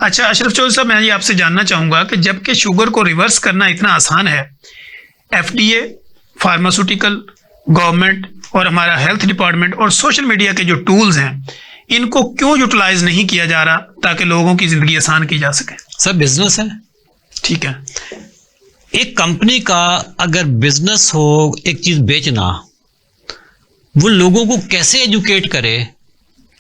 अच्छा अशरफ चौधरी साहब, मैं ये आपसे जानना चाहूँगा कि जबकि शुगर को रिवर्स करना इतना आसान है, FDA, फार्मास्यूटिकल, गवर्नमेंट और हमारा हेल्थ डिपार्टमेंट और सोशल मीडिया के जो टूल्स हैं, इनको क्यों यूटिलाइज नहीं किया जा रहा ताकि लोगों की ज़िंदगी आसान की जा सके? सर बिजनेस है। ठीक है। एक कंपनी का अगर बिजनेस हो एक चीज़ बेचना, वो लोगों को कैसे एजुकेट करे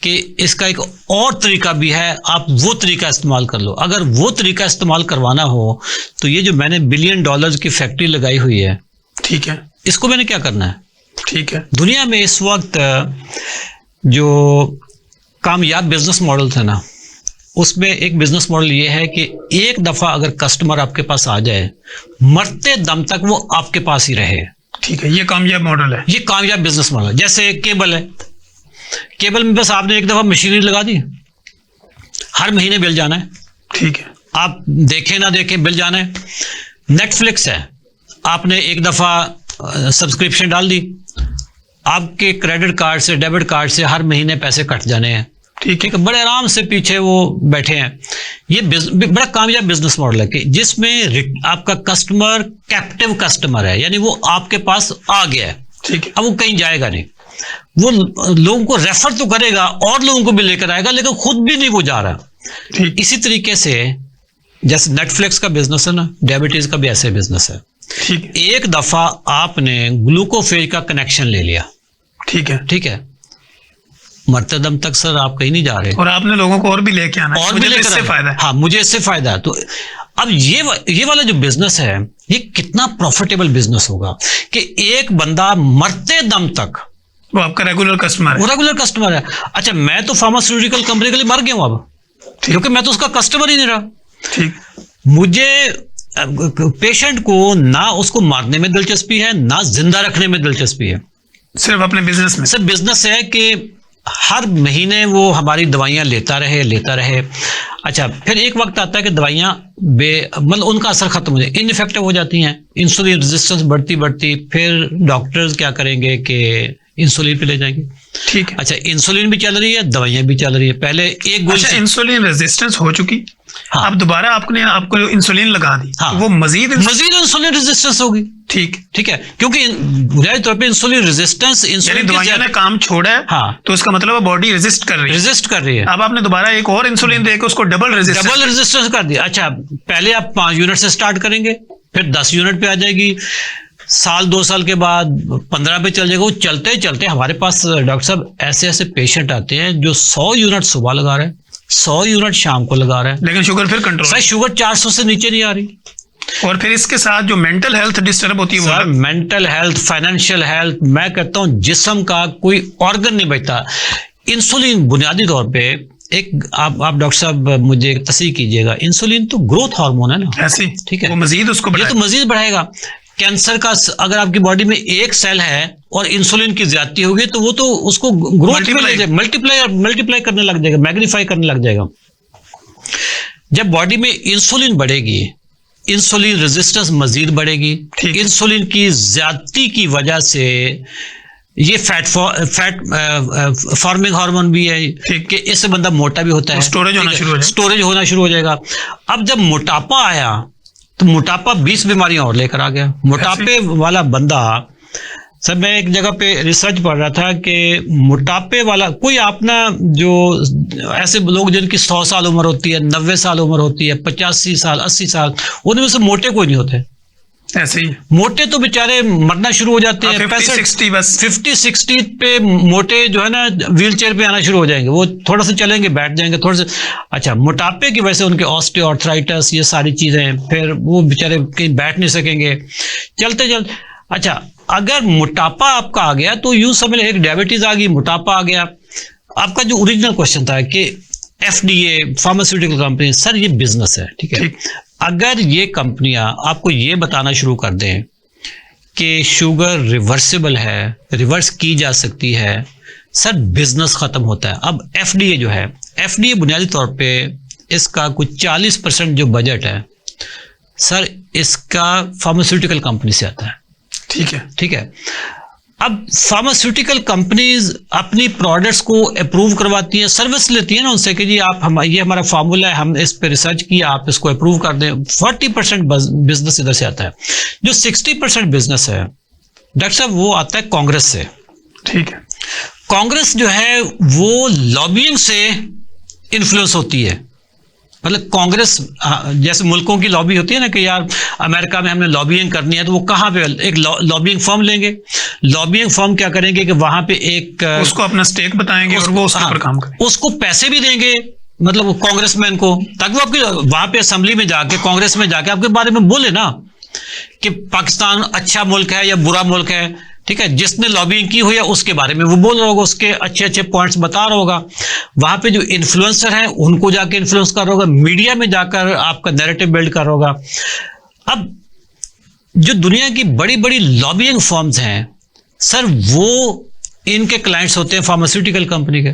कि इसका एक और तरीका भी है, आप वो तरीका इस्तेमाल कर लो। अगर वो तरीका इस्तेमाल करवाना हो तो ये जो मैंने $1 बिलियन की फैक्ट्री लगाई हुई है, ठीक है, इसको मैंने क्या करना है? ठीक है। दुनिया में इस वक्त जो कामयाब बिजनेस मॉडल थे ना, उसमें एक बिजनेस मॉडल ये है कि एक दफा अगर कस्टमर आपके पास आ जाए, मरते दम तक वो आपके पास ही रहे। ठीक है, ये कामयाब मॉडल है, ये कामयाब बिजनेस मॉडल है। जैसे केबल है, केबल में बस आपने एक दफा मशीनरी लगा दी, हर महीने बिल जाना है। ठीक है, आप देखें ना देखें बिल जाना है। नेटफ्लिक्स है, आपने एक दफा सब्सक्रिप्शन डाल दी, आपके क्रेडिट कार्ड से डेबिट कार्ड से हर महीने पैसे कट जाने हैं। ठीक है, बड़े आराम से पीछे वो बैठे हैं। ये बड़ा कामयाब बिजनेस मॉडल है कि जिसमें आपका कस्टमर कैप्टिव कस्टमर है, यानी वो आपके पास आ गया है। ठीक है, अब वो कहीं जाएगा नहीं, वो लोगों को रेफर तो करेगा और लोगों को भी लेकर आएगा, लेकिन खुद भी नहीं वो जा रहा। इसी तरीके से जैसे नेटफ्लिक्स का बिजनेस है ना, डायबिटीज का भी ऐसे बिजनेस है। ठीक है, एक दफा आपने ग्लूकोफेज का कनेक्शन ले लिया, ठीक है, ठीक है, मरते दम तक सर आप कहीं नहीं जा रहे, और आपने लोगों को और भी लेके आना, और मुझे भी इससे फायदा है। हाँ, मुझे इससे फायदा है। तो अब ये वाला जो बिजनेस है, ये कितना प्रॉफिटेबल बिजनेस होगा कि एक बंदा मरते दम तक वो आपका रेगुलर कस्टमर है। वो रेगुलर कस्टमर है। अच्छा, मैं तो फार्मास्यूटिकल कंपनी के लिए मर गया हूं अब, क्योंकि मैं तो उसका कस्टमर ही नहीं रहा। ठीक, मुझे पेशेंट को ना उसको मारने में दिलचस्पी है, ना जिंदा रखने में दिलचस्पी है, सिर्फ अपने बिजनेस में। सिर्फ बिजनेस है कि हर महीने वो हमारी दवाइयाँ लेता रहे। अच्छा, फिर एक वक्त आता है कि दवाइयाँ मतलब उनका असर खत्म हो जाए, इनइफेक्टिव हो जाती हैं, इंसुलिन रेजिस्टेंस बढ़ती, फिर डॉक्टर्स क्या करेंगे कि इंसुलिन पे ले जाएंगे। ठीक है। अच्छा, इंसुलिन भी चल रही है, दवाइयाँ भी चल रही है। पहले एक गोली अच्छा, इंसुलिन रेजिस्टेंस हो चुकी, हाँ, अब दोबारा आपको इंसुलिन लगा दी, हाँ, तो वो मजीद इंसुलिन रेजिस्टेंस होगी। ठीक है, क्योंकि बुनियादी तौर पे इंसुलिन रेजिस्टेंस, इंसुलिन दवाइयां ने काम छोड़ा है, हाँ, तो इसका मतलब बॉडी रेजिस्ट कर रही है। अब आपने दोबारा एक और इंसुलिन देकर उसको डबल रेजिस्टेंस कर दिया। अच्छा, पहले आप 5 यूनिट से स्टार्ट करेंगे, फिर 10 यूनिट पे आ जाएगी, साल 2 साल के बाद 15 पे चल जाएगा। वो चलते चलते हमारे पास डॉक्टर साहब ऐसे पेशेंट आते हैं जो 100 यूनिट सुबह लगा रहे हैं, 100 यूनिट शाम को लगा रहे हैं, लेकिन शुगर फिर कंट्रोल, सर शुगर 400 से नीचे नहीं आ रही। और फिर इसके साथ जो मेंटल हेल्थ डिस्टर्ब होती है, sir mental health, financial health, मैं कहता हूं जिस्म का कोई ऑर्गन नहीं बचता। इंसुलिन बुनियादी तौर पे एक आप डॉक्टर साहब मुझे तस्दीक कीजिएगा, इंसुलिन तो ग्रोथ हार्मोन है ना, ऐसी, ठीक है, वो मजीद उसको ये तो मजीद बढ़ाएगा। कैंसर का अगर आपकी बॉडी में एक सेल है और इंसुलिन की ज्यादती होगी तो वो तो उसको ग्रोथ में ले जाएगा, मल्टीप्लाई करने लग जाएगा, मैग्नीफाई करने लग जाएगा। जब बॉडी में इंसुलिन बढ़ेगी, इंसुलिन रेजिस्टेंस मजीद बढ़ेगी। इंसुलिन की ज्यादती की वजह से ये फैट फॉर्मिंग हार्मोन भी है कि इससे बंदा मोटा भी होता है, स्टोरेज होना शुरू हो जाएगा। अब जब मोटापा आया तो मोटापा 20 बीमारियां और लेकर आ गया। मोटापे वाला बंदा, सर मैं एक जगह पे रिसर्च पढ़ रहा था कि मोटापे वाला कोई अपना जो ऐसे लोग जिनकी 100 साल उम्र होती है, 90 साल उम्र होती है, 85 साल 80 साल, उनमें से मोटे कोई नहीं होते। ऐसे ही मोटे तो बेचारे मरना शुरू हो जाते हैं 50-60 पे मोटे जो है ना व्हील चेयर पे आना शुरू हो जाएंगे, वो थोड़ा सा चलेंगे, बैठ जाएंगे थोड़ा सा। अच्छा, मोटापे की वजह से उनके ऑस्टियोआर्थराइटिस, ये सारी चीजें, फिर वो बेचारे कहीं बैठ नहीं सकेंगे चलते। अच्छा, अगर मोटापा आपका आ गया तो यूं समझ एक डायबिटीज आ गई, मोटापा आ गया। आपका जो ओरिजिनल क्वेश्चन था कि FDA फार्मास्यूटिकल कंपनी, सर ये बिजनेस है, ठीक है, अगर ये कंपनियां आपको ये बताना शुरू कर दें कि शुगर रिवर्सिबल है, रिवर्स की जा सकती है, सर बिजनेस खत्म होता है। अब FDA जो है, FDA बुनियादी तौर पे इसका कुछ 40% जो बजट है सर, इसका फार्मास्यूटिकल कंपनी से आता है। ठीक है। अब फार्मास्यूटिकल कंपनीज अपनी प्रोडक्ट्स को अप्रूव करवाती है, सर्विस लेती है ना उनसे कि जी आप ये हमारा फार्मूला है, हम इस पे रिसर्च किया, आप इसको अप्रूव कर दें। 40% बिजनेस इधर से आता है। जो 60% बिजनेस है डॉक्टर साहब वो आता है कांग्रेस से। ठीक है। कांग्रेस जो है वो लॉबिंग से इन्फ्लुएंस होती है। मतलब कांग्रेस जैसे मुल्कों की लॉबी होती है ना कि यार अमेरिका में हमने लॉबिंग करनी है, तो वो कहाँ पे एक लॉबिंग फर्म लेंगे। लॉबिंग फर्म क्या करेंगे कि वहां पे एक उसको अपना स्टेक बताएंगे और वो उसके ऊपर काम करेंगे, उसको पैसे भी देंगे, मतलब कांग्रेसमैन को, ताकि वो आपके वहां पे असेंबली में जाके, कांग्रेस में जाके आपके बारे में बोले ना कि पाकिस्तान अच्छा मुल्क है या बुरा मुल्क है। ठीक है, जिसने लॉबिंग की हुई है उसके बारे में वो बोल रहा होगा, उसके अच्छे अच्छे पॉइंट्स बता रहा होगा। वहां पे जो इन्फ्लुएंसर हैं उनको जाके इन्फ्लुएंस कर रहा होगा, मीडिया में जाकर आपका नैरेटिव बिल्ड कर रहा होगा। अब जो दुनिया की बड़ी बड़ी लॉबिंग फर्म्स हैं सर, वो इनके क्लाइंट्स होते हैं फार्मास्यूटिकल कंपनी के।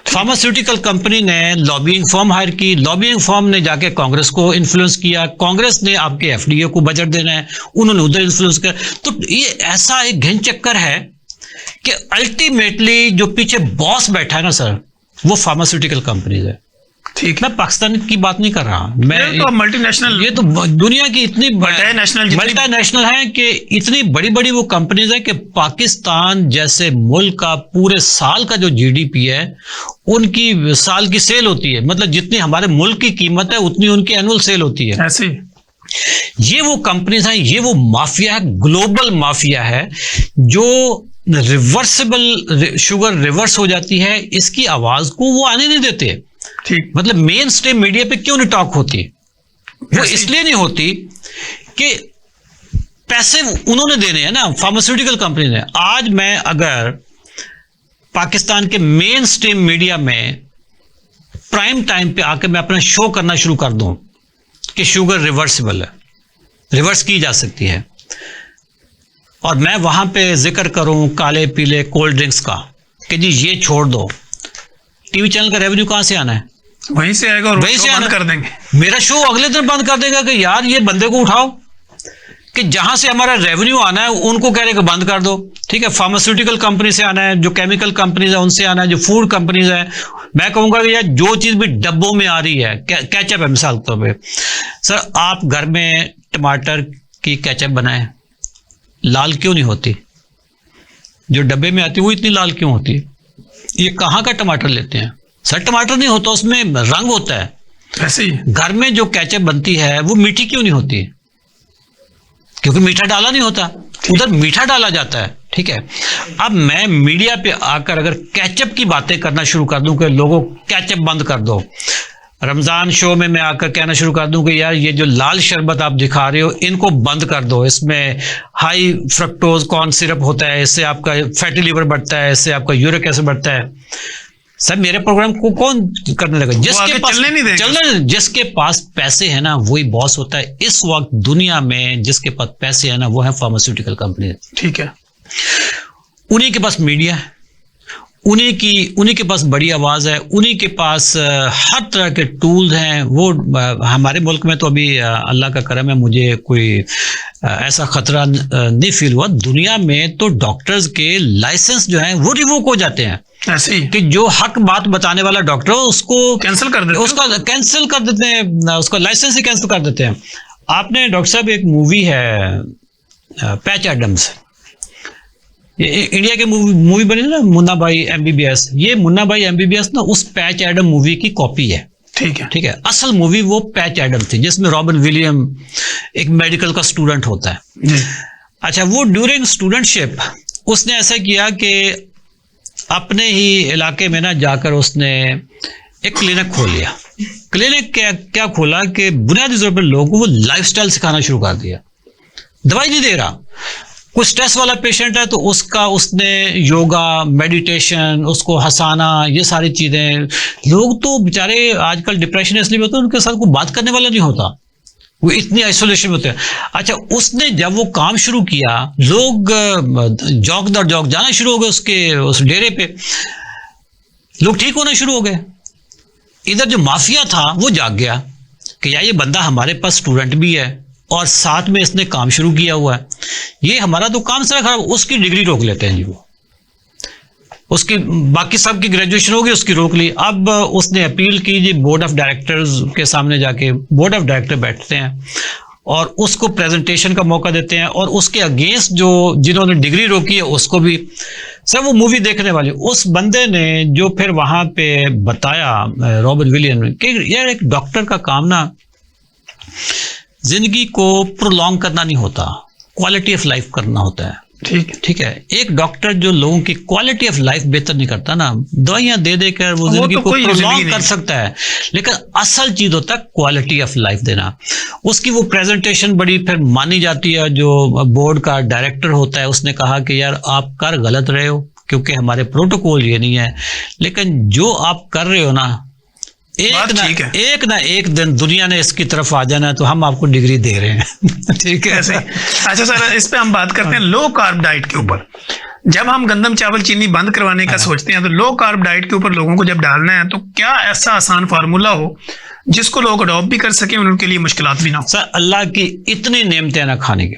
फार्मास्यूटिकल कंपनी ने लॉबिंग फर्म हायर की, लॉबिंग फर्म ने जाके कांग्रेस को इन्फ्लुएंस किया, कांग्रेस ने आपके एफडीए को बजट देना है, उन्होंने उधर इन्फ्लुएंस किया। तो ये ऐसा एक घिन चक्कर है कि अल्टीमेटली जो पीछे बॉस बैठा है ना सर, वो फार्मास्यूटिकल कंपनीज है। ठीक, मैं पाकिस्तान की बात नहीं कर रहा, मैं तो मल्टीनेशनल, ये तो दुनिया की इतनी मल्टीनेशनल है कि इतनी बड़ी बड़ी वो कंपनीज है कि पाकिस्तान जैसे मुल्क का पूरे साल का जो जीडीपी है उनकी साल की सेल होती है, मतलब जितनी हमारे मुल्क की कीमत है उतनी उनकी एनुअल सेल होती है। ऐसे ये वो कंपनीज हैं, ये वो माफिया है, ग्लोबल माफिया है जो रिवर्सिबल शुगर रिवर्स हो जाती है, इसकी आवाज को वो आने नहीं देते। ठीक, मतलब मेन स्ट्रीम मीडिया पे क्यों नहीं टॉक होती? वो इसलिए नहीं होती कि पैसे उन्होंने देने हैं ना फार्मास्यूटिकल कंपनी ने। आज मैं अगर पाकिस्तान के मेन स्ट्रीम मीडिया में प्राइम टाइम पे आकर मैं अपना शो करना शुरू कर दूं कि शुगर रिवर्सिबल है, रिवर्स की जा सकती है, और मैं वहां पे जिक्र करूं काले पीले कोल्ड ड्रिंक्स का कि जी ये छोड़ दो, टीवी चैनल का रेवेन्यू कहां से आना है? वहीं से आएगा और वहीं से बंद कर देंगे। मेरा शो अगले दिन बंद कर देगा कि यार ये बंदे को उठाओ, कि जहां से हमारा रेवेन्यू आना है उनको कह रहे कि बंद कर दो। ठीक है, फार्मास्यूटिकल कंपनी से आना है, जो केमिकल कंपनीज है उनसे आना है, जो फूड कंपनीज है। मैं कहूंगा कि यार जो चीज भी डब्बों में आ रही है, कैचअप है मिसाल के तौर पर, सर आप घर में टमाटर की कैचअप बनाएं, लाल क्यों नहीं होती? जो डब्बे में आती है वो इतनी लाल क्यों होती है? ये कहाँ का टमाटर लेते हैं सर? टमाटर नहीं होता, उसमें रंग होता है। ऐसे ही घर में जो केचप बनती है वो मीठी क्यों नहीं होती? क्योंकि मीठा डाला नहीं होता, उधर मीठा डाला जाता है। ठीक है, अब मैं मीडिया पे आकर अगर केचप की बातें करना शुरू कर दूं कि लोगों केचप बंद कर दो, रमजान शो में मैं आकर कहना शुरू कर दूं कि यार ये जो लाल शरबत आप दिखा रहे हो इनको बंद कर दो, इसमें हाई फ्रक्टोज कॉर्न सिरप होता है, इससे आपका फैटी लिवर बढ़ता है, इससे आपका यूरिक एसिड बढ़ता है। सर मेरे प्रोग्राम को कौन करने लगा? जिसके पास चलने, जिसके पास पैसे है ना वही बॉस होता है। इस वक्त दुनिया में जिसके पास पैसे है ना वो है फार्मास्यूटिकल कंपनी। ठीक है, उन्हीं के पास मीडिया है, उन्हीं के पास बड़ी आवाज है, उन्हीं के पास हर तरह के टूल्स हैं। वो हमारे मुल्क में तो अभी अल्लाह का करम है, मुझे कोई ऐसा खतरा नहीं फील हुआ। दुनिया में तो डॉक्टर्स के लाइसेंस जो हैं वो रिवोक हो जाते हैं, ऐसे कि जो हक बात बताने वाला डॉक्टर हो उसको कैंसिल कर देते हैं, उसका कैंसिल कर देते हैं, उसका लाइसेंस ही कैंसिल कर देते हैं। आपने डॉक्टर साहब एक मूवी है पैच एडम्स, इंडिया के मूवी बनी ना मुन्ना भाई एमबीबीएस, ये मुन्ना भाई एमबीबीएस ना उस पैच एडम मूवी की कॉपी है। ठीक है, असल मूवी वो पैच एडम थी जिसमें रॉबिन विलियम एक मेडिकल का स्टूडेंट होता है। अच्छा, वो ड्यूरिंग स्टूडेंटशिप उसने ऐसा किया कि अपने ही इलाके में ना जाकर उसने एक क्लिनिक खोल लिया। क्लिनिक क्या खोला कि बुनियादी तौर पर लोगों को वो लाइफस्टाइल सिखाना शुरू कर दिया। दवाई नहीं दे रहा, कोई स्ट्रेस वाला पेशेंट है तो उसका उसने योगा मेडिटेशन, उसको हंसाना, ये सारी चीजें। लोग तो बेचारे आजकल डिप्रेशन इसलिए होते हैं उनके साथ कोई बात करने वाला नहीं होता, वो इतनी आइसोलेशन में होते हैं। अच्छा, उसने जब वो काम शुरू किया लोग जौक दर जौक जाना शुरू हो गए उसके उस डेरे पे, लोग ठीक होना शुरू हो गए। इधर जो माफिया था वो जाग गया कि यार ये बंदा हमारे पास स्टूडेंट भी है और साथ में इसने काम शुरू किया हुआ है, ये हमारा तो काम सारा खराब, उसकी डिग्री रोक लेते हैं जी, वो उसकी बाकी सब की ग्रेजुएशन होगी, उसकी रोक ली। अब उसने अपील की जी बोर्ड ऑफ डायरेक्टर्स के सामने जाके, बोर्ड ऑफ डायरेक्टर बैठते हैं और उसको प्रेजेंटेशन का मौका देते हैं, और उसके अगेंस्ट जो जिन्होंने डिग्री रोकी है उसको भी। सर वो मूवी देखने वाली उस बंदे ने जो फिर वहां पे बताया, रॉबर्ट विलियम ने, कि यार एक डॉक्टर का काम ना जिंदगी को प्रोलॉन्ग करना नहीं होता, क्वालिटी ऑफ लाइफ करना होता है। ठीक है, एक डॉक्टर जो लोगों की क्वालिटी ऑफ लाइफ बेहतर नहीं करता ना, दवाइयां दे देकर वो जिंदगी को प्रोलॉन्ग कर सकता है, लेकिन असल चीज होता है क्वालिटी ऑफ लाइफ देना। उसकी वो प्रेजेंटेशन बड़ी फिर मानी जाती है। जो बोर्ड का डायरेक्टर होता है उसने कहा कि यार आप कर गलत रहे हो, क्योंकि हमारे प्रोटोकॉल ये नहीं है, लेकिन जो आप कर रहे हो ना, एक ना एक दिन दुनिया ने इसकी तरफ आ जाना, तो हम आपको डिग्री दे रहे हैं। ठीक है, ऐसे। अच्छा सर, इस पे हम बात करते हैं लो कार्ब डाइट के ऊपर। जब हम गंदम चावल चीनी बंद करवाने का सोचते हैं, तो लो कार्ब डाइट के ऊपर लोगों को जब डालना है, तो क्या ऐसा आसान फार्मूला हो जिसको लोग अडॉप्ट भी कर सके, उनके लिए मुश्किलात भी ना हो? सर अल्लाह की इतनी नेमतें ना खाने की,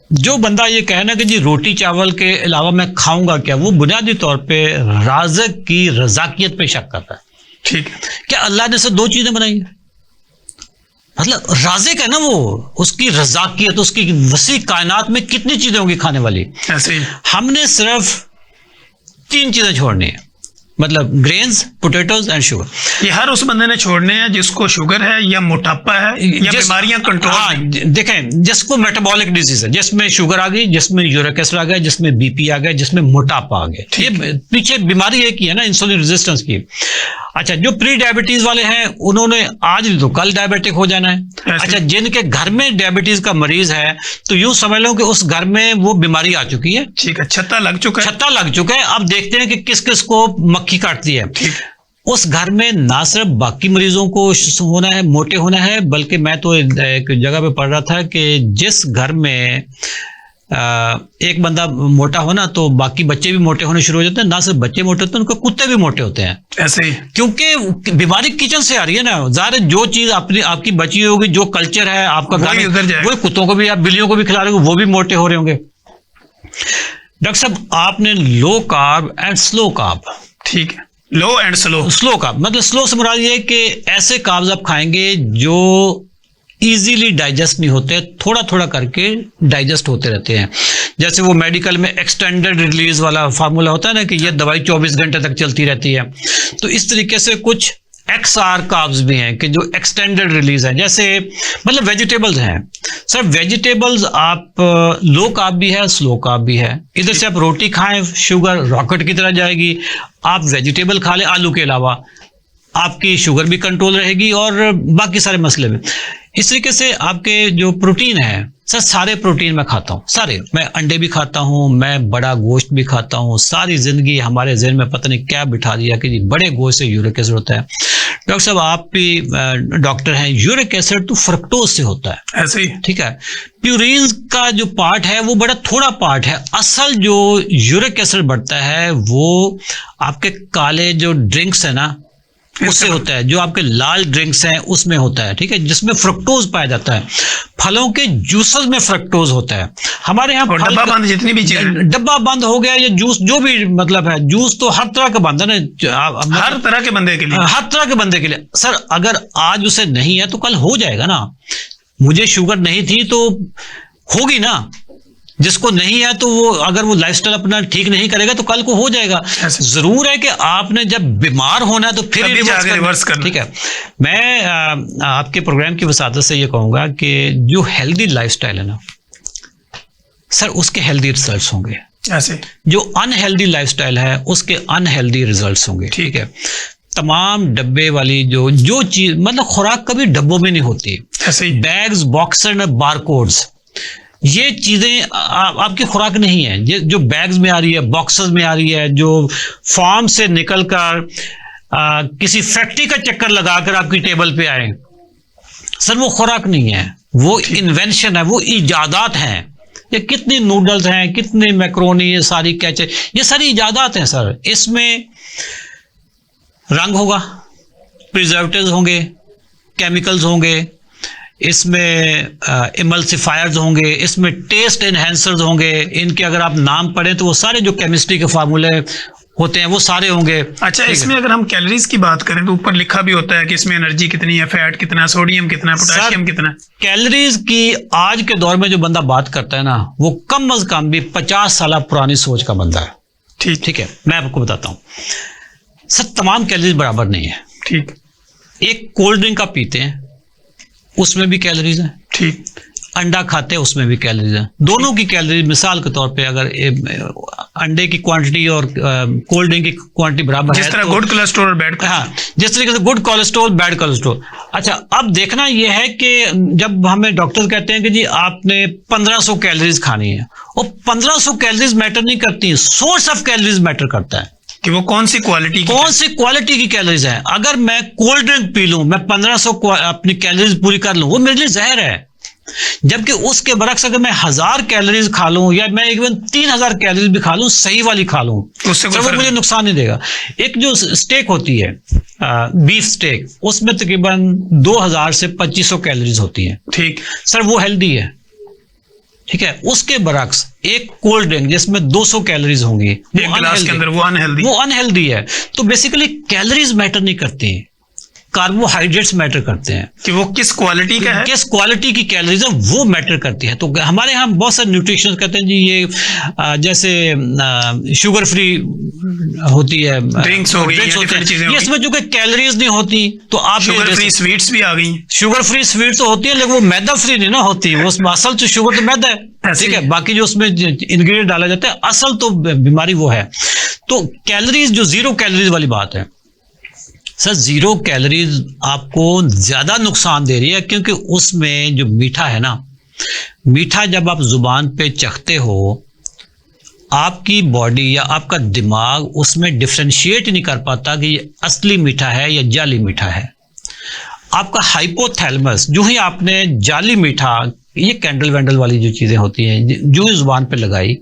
जो बंदा ये कहे ना कि जी रोटी चावल के अलावा मैं खाऊंगा क्या, वो बुनियादी तौर पे राज़िक की रज़ाकियत पे शक करता है। ठीक है, क्या अल्लाह ने सिर्फ 2 चीजें बनाई है? मतलब राज़िक है ना वो, उसकी रज़ाकियत, उसकी वसी कायनात में कितनी चीजें होंगी खाने वाली। ऐसे ही हमने सिर्फ 3 चीजें छोड़नी है, मतलब ग्रेन्स, पोटैटोज एंड शुगर। ये हर उस बंदे ने छोड़ने हैं जिसको शुगर है या मोटापा है या बीमारियां कंट्रोल। हाँ, देखें जिसको मेटाबॉलिक डिजीज है, जिसमें शुगर आ गई, जिसमें यूरिक एसिड आ गया, जिसमें बीपी आ गया, जिसमें मोटापा आ गया, ये पीछे बीमारी एक ही है ना, इंसुलिन रेजिस्टेंस की। अच्छा, जो प्री डायबिटीज वाले हैं उन्होंने आज नहीं तो कल डायबिटिक हो जाना है। अच्छा, जिनके घर में डायबिटीज का मरीज है, तो यूं समझ लो कि उस घर में वो बीमारी आ चुकी है। ठीक है, छत्ता लग चुका है। अब देखते हैं कि किस किस को मक्खी काटती है। उस घर में ना सिर्फ बाकी मरीजों को होना है, मोटे होना है, बल्कि मैं तो एक जगह पे पढ़ रहा था कि जिस घर में एक बंदा मोटा होना, तो बाकी बच्चे भी मोटे होने शुरू हो जाते हैं। ना सिर्फ बच्चे मोटे होते हैं, उनके कुत्ते भी मोटे होते हैं। ऐसे ही, क्योंकि बीमारी किचन से आ रही है ना। ज़ाहिर जो चीज आपकी बची होगी, जो कल्चर है आपका, वो कुत्तों को भी, आप बिल्लियों को भी खिला रहे हो, वो भी मोटे हो रहे होंगे। डॉक्टर साहब, आपने low carb and slow carb, ठीक है, लो एंड स्लो कार्ब मतलब स्लो से मुराद ये है कि ऐसे कार्ब्स आप खाएंगे जो इजीली डाइजेस्ट नहीं होते, थोड़ा थोड़ा करके डाइजेस्ट होते रहते हैं। जैसे वो मेडिकल में एक्सटेंडेड रिलीज वाला फार्मूला होता है ना, कि ये दवाई 24 घंटे तक चलती रहती है, तो इस तरीके से कुछ XR कार्ब्स भी हैं कि जो एक्सटेंडेड रिलीज है। जैसे मतलब वेजिटेबल्स हैं सर, वेजिटेबल्स आप लो कार्ब भी है, स्लो कार्ब भी है। इधर से आप रोटी खाएं, शुगर रॉकेट की तरह जाएगी। आप वेजिटेबल खा लें आलू के अलावा, आपकी शुगर भी कंट्रोल रहेगी और बाकी सारे मसले में। इस तरीके से आपके जो प्रोटीन है सर, सारे प्रोटीन मैं खाता हूँ, सारे। मैं अंडे भी खाता हूँ, मैं बड़ा गोश्त भी खाता हूँ। सारी जिंदगी हमारे ज़हन में पता नहीं क्या बिठा दिया कि जी बड़े गोश्त से यूरिक एसिड होता है। डॉक्टर साहब, आप भी डॉक्टर हैं, यूरिक एसिड तो फ्रक्टोज से होता है। ऐसे ही, ठीक है। प्यूरिन का जो पार्ट है वो बड़ा थोड़ा पार्ट है। असल जो यूरिक एसिड बढ़ता है वो आपके काले जो ड्रिंक्स है ना, उससे होता है। जो आपके लाल ड्रिंक्स हैं उसमें होता है, ठीक है, जिसमें फ्रक्टोज पाया जाता है। फलों के जूसेस में फ्रक्टोज होता है। हमारे यहाँ डब्बा बंद जितनी भी चीजें, डब्बा बंद हो गया, या जूस जो भी मतलब है, जूस तो हर तरह का बंद है ना, हर तरह के बंदे के लिए, हर तरह के बंदे के लिए। सर अगर आज उसे नहीं है तो कल हो जाएगा ना। मुझे शुगर नहीं थी तो होगी ना, जिसको नहीं है तो वो अगर वो लाइफस्टाइल अपना ठीक नहीं करेगा तो कल को हो जाएगा। जरूर है कि आपने जब बीमार होना है तो फिर रिवर्स करना। ठीक है। मैं आपके प्रोग्राम की वसादत से ये कहूंगा कि जो हेल्दी लाइफस्टाइल है ना सर, उसके हेल्दी रिजल्ट्स होंगे। ऐसे जो अनहेल्दी लाइफस्टाइल है उसके अनहेल्दी रिजल्ट्स होंगे। ठीक है। तमाम डब्बे वाली जो चीज, मतलब खुराक कभी डब्बों में नहीं होती। ऐसे बैग्स, बॉक्सर, बारकोड्स, ये चीजें आपकी खुराक नहीं है। ये जो बैग्स में आ रही है, बॉक्सेस में आ रही है, जो फार्म से निकलकर किसी फैक्ट्री का चक्कर लगाकर आपकी टेबल पे आए, सर वो खुराक नहीं है, वो इन्वेंशन है, वो इजादात हैं। ये कितनी नूडल्स हैं, कितने मैक्रोनी, ये सारी कैचे, ये सारी इजादात हैं सर। इसमें रंग होगा, प्रिजर्वेटिव्स होंगे, केमिकल्स होंगे, इसमें इमल्सिफायर्स होंगे, इसमें टेस्ट एनहेंसर्स होंगे, इनके अगर आप नाम पढ़ें तो वो सारे जो केमिस्ट्री के फार्मूले होते हैं वो सारे होंगे। अच्छा, इसमें अगर हम कैलोरीज की बात करें तो ऊपर लिखा भी होता है कि इसमें एनर्जी कितनी है, फैट कितना, सोडियम कितना, पोटेशियम कितना। कैलोरीज की आज के दौर में जो बंदा बात करता है ना, वो कम अज कम भी 50 साल पुरानी सोच का बंदा है। ठीक है, मैं आपको बताता हूँ सर, तमाम कैलोरीज बराबर नहीं है। ठीक, एक कोल्ड ड्रिंक आप पीते हैं उसमें भी कैलोरीज है, ठीक, अंडा खाते हैं उसमें भी कैलोरीज है। दोनों की कैलोरीज मिसाल के तौर पे अगर अंडे की क्वांटिटी और कोल्ड ड्रिंक की क्वांटिटी बराबर है, जिस तरह गुड कोलेस्ट्रॉल और बैड, हाँ, जिस तरीके से गुड कोलेस्ट्रॉल बैड कोलेस्ट्रॉल। अच्छा, अब देखना यह है कि जब हमें डॉक्टर कहते हैं कि जी आपने 1500 कैलोरीज खानी है, और 1500 कैलोरीज मैटर नहीं करती, सोर्स ऑफ कैलोरीज मैटर करता है कि वो कौन सी क्वालिटी की कैलोरीज है। अगर मैं कोल्ड ड्रिंक पी लूं, मैं 1500 अपनी कैलोरीज पूरी कर लूं, वो मेरे लिए जहर है। जबकि उसके बरक्स अगर मैं 1000 कैलोरीज खा लूं या मैं इवन 3000 कैलोरीज भी खा लूं, सही वाली खा लूं, उससे वो मुझे नुकसान नहीं देगा। एक जो स्टेक होती है बीफ स्टेक, उसमें तकरीबन 2000 से 2500 कैलोरीज होती है। ठीक सर, वो हेल्दी है। ठीक है, उसके बरक्स एक कोल्ड ड्रिंक जिसमें 200 कैलोरीज होंगी, एक गिलास के अंदर, वो अनहेल्दी है। तो बेसिकली कैलोरीज मैटर नहीं करती, कार्बोहाइड्रेट्स मैटर करते हैं कि वो किस क्वालिटी का है, किस क्वालिटी की कैलोरीज है वो मैटर करती है। तो हमारे यहाँ बहुत सारे न्यूट्रिशन कहते हैं जी ये जैसे शुगर फ्री होती है, ड्रिंक्स हो गई, ये इसमें जो कि कैलोरीज नहीं होती, तो आप शुगर फ्री स्वीट्स भी आ गई। शुगर फ्री स्वीट्स तो होती है, लेकिन वो मैदा फ्री नहीं ना होती, वो उसमें असल तो शुगर तो मैदा है। ठीक है, बाकी जो उसमें इंग्रेडिएंट डाला जाता है, असल तो बीमारी वो है। तो कैलोरीज जो जीरो कैलोरीज वाली बात है सर, जीरो कैलोरीज आपको ज्यादा नुकसान दे रही है, क्योंकि उसमें जो मीठा है ना, मीठा जब आप जुबान पे चखते हो, आपकी बॉडी या आपका दिमाग उसमें डिफरेंशिएट नहीं कर पाता कि ये असली मीठा है या जाली मीठा है। आपका हाइपोथैलेमस, जो ही आपने जाली मीठा, ये कैंडल वैंडल वाली जो चीजें होती हैं, जो ही जुबान पे लगाई,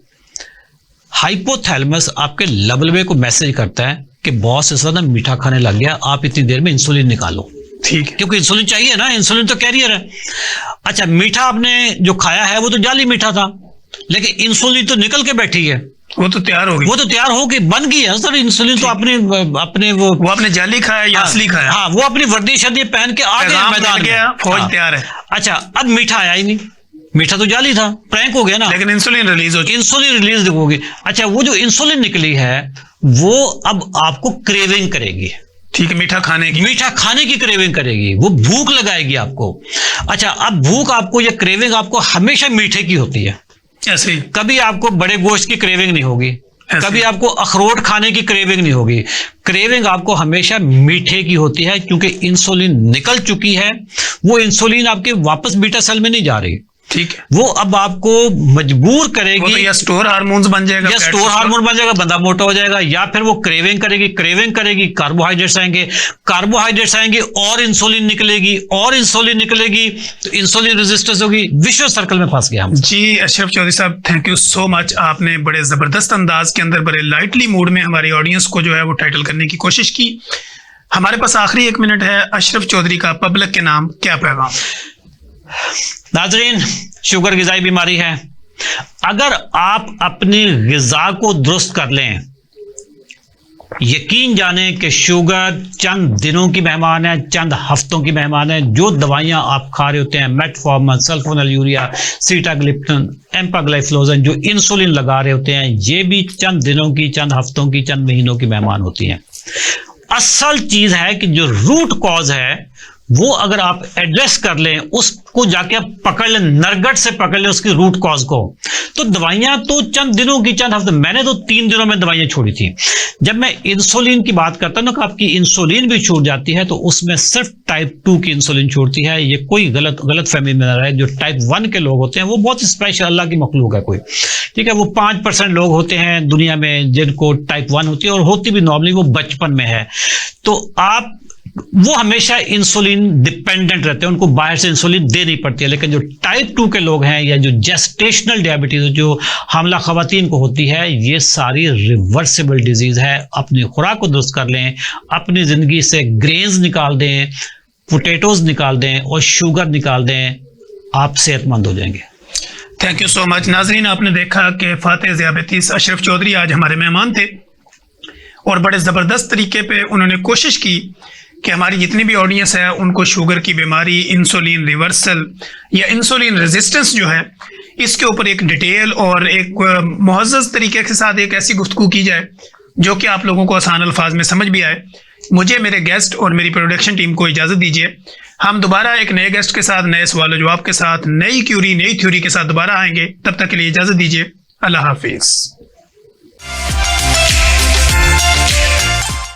हाइपोथैलेमस आपके लबलबे को मैसेज करता है कि बॉस इस ना मीठा खाने लग गया, आप इतनी देर में इंसुलिन निकालो। ठीक है, क्योंकि इंसुलिन चाहिए ना, इंसुलिन तो कैरियर है। अच्छा, मीठा आपने जो खाया है वो तो जाली मीठा था, लेकिन इंसुलिन तो निकल के बैठी है, वो तो तैयार हो गई, वो तो तैयार हो गई, बन गई है सर। इंसुलिन तो अपने वो आपने जाली खाया या असली खाया? हाँ, वो अपनी वर्दी शर्दी पहन के आ गया मैदान में, फौज तैयार है। अच्छा, अब मीठा आया ही नहीं, मीठा तो जाली था, प्रैंक हो गया ना, लेकिन इंसुलिन रिलीज होगी। अच्छा, वो जो इंसुलिन निकली है वो अब आपको क्रेविंग करेगी। ठीक है, मीठा खाने की क्रेविंग करेगी, वो भूख लगाएगी आपको। अच्छा, अब भूख आपको, ये क्रेविंग आपको हमेशा मीठे की होती है, ऐसे कभी आपको बड़े गोश्त की क्रेविंग नहीं होगी, कभी आपको अखरोट खाने की क्रेविंग नहीं होगी। क्रेविंग आपको हमेशा मीठे की होती है, क्योंकि इंसुलिन निकल चुकी है। वो इंसुलिन आपके वापस बीटा सेल में नहीं जा रही। ठीक है, वो अब आपको मजबूर करेगी, वो तो या स्टोर हार्मोन बन जाएगा, बंदा मोटा हो जाएगा, या फिर वो क्रेविंग करेगी, कार्बोहाइड्रेट्स आएंगे और इंसुलिन निकलेगी, तो इंसुलिन रेजिस्टेंस होगी, विश्व सर्कल में फंस गया हम। जी अशरफ चौधरी साहब, थैंक यू सो मच। आपने बड़े जबरदस्त अंदाज के अंदर, बड़े लाइटली मूड में हमारी ऑडियंस को जो है वो टाइटल करने की कोशिश की। हमारे पास आखिरी 1 मिनट है। अशरफ चौधरी का पब्लिक के नाम क्या पैगाम? नाजरीन, शुगर गिज़ाई बीमारी है। अगर आप अपनी गिज़ा को दुरुस्त कर लें, यकीन जाने कि शुगर चंद दिनों की मेहमान है, चंद हफ्तों की मेहमान है। जो दवाइयां आप खा रहे होते हैं, मेटफॉर्मिन, सल्फोनिलयूरिया, सीटाग्लिप्टन, एम्पाग्लाइफ्लोजन, जो इंसुलिन लगा रहे होते हैं, ये भी चंद दिनों की, चंद हफ्तों की, चंद महीनों की मेहमान होती हैं। असल चीज है कि जो रूट कॉज है वो अगर आप एड्रेस कर लें, उसको जाके आप पकड़ लें, नरगट से पकड़ लें उसकी रूट कॉज को, तो दवाइयां तो चंद दिनों की, चंद हफ्ते, मैंने तो 3 दिनों में दवाइयां छोड़ी थी। जब मैं इंसुलिन की बात करता हूं ना, कि आपकी इंसुलिन भी छूट जाती है, तो उसमें सिर्फ टाइप 2 की इंसुलिन छूटती है। ये कोई गलत फहमी में ना रहे। जो टाइप 1 के लोग होते हैं वो बहुत स्पेशल, अल्लाह की मखलूक है कोई, ठीक है। वो 5% लोग होते हैं दुनिया में जिनको टाइप 1 होती है, और होती भी नॉर्मली वो बचपन में है। तो वो हमेशा इंसुलिन डिपेंडेंट रहते हैं, उनको बाहर से इंसुलिन दे नहीं पड़ती है। लेकिन जो टाइप 2 के लोग हैं, या जो जेस्टेशनल डायबिटीज, जो हामला खवातीन को होती है, ये सारी रिवर्सिबल डिजीज है। अपनी खुराक को दुरुस्त कर लें, अपनी जिंदगी से ग्रेन्स निकाल दें, पोटैटोज निकाल दें और शुगर निकाल दें, आप सेहतमंद हो जाएंगे। Thank you so much. नाजरीन, आपने देखा कि फातेह ज़ियाबतीस अशरफ चौधरी आज हमारे मेहमान थे और बड़े ज़बरदस्त तरीके पे उन्होंने कोशिश की कि हमारी जितनी भी ऑडियंस है उनको शुगर की बीमारी, इंसुलिन रिवर्सल या इंसुलिन रेजिस्टेंस जो है, इसके ऊपर एक डिटेल और एक मुअज़्ज़ज़ तरीके के साथ एक ऐसी गुफ्तगू की जाए जो कि आप लोगों को आसान अल्फाज में समझ भी आए। मुझे, मेरे गेस्ट और मेरी प्रोडक्शन टीम को इजाज़त दीजिए। हम दोबारा एक नए गेस्ट के साथ, नए सवाल जवाब के साथ, नई थ्योरी के साथ दोबारा आएंगे। तब तक के लिए इजाज़त दीजिए। अल्लाह हाफिज़।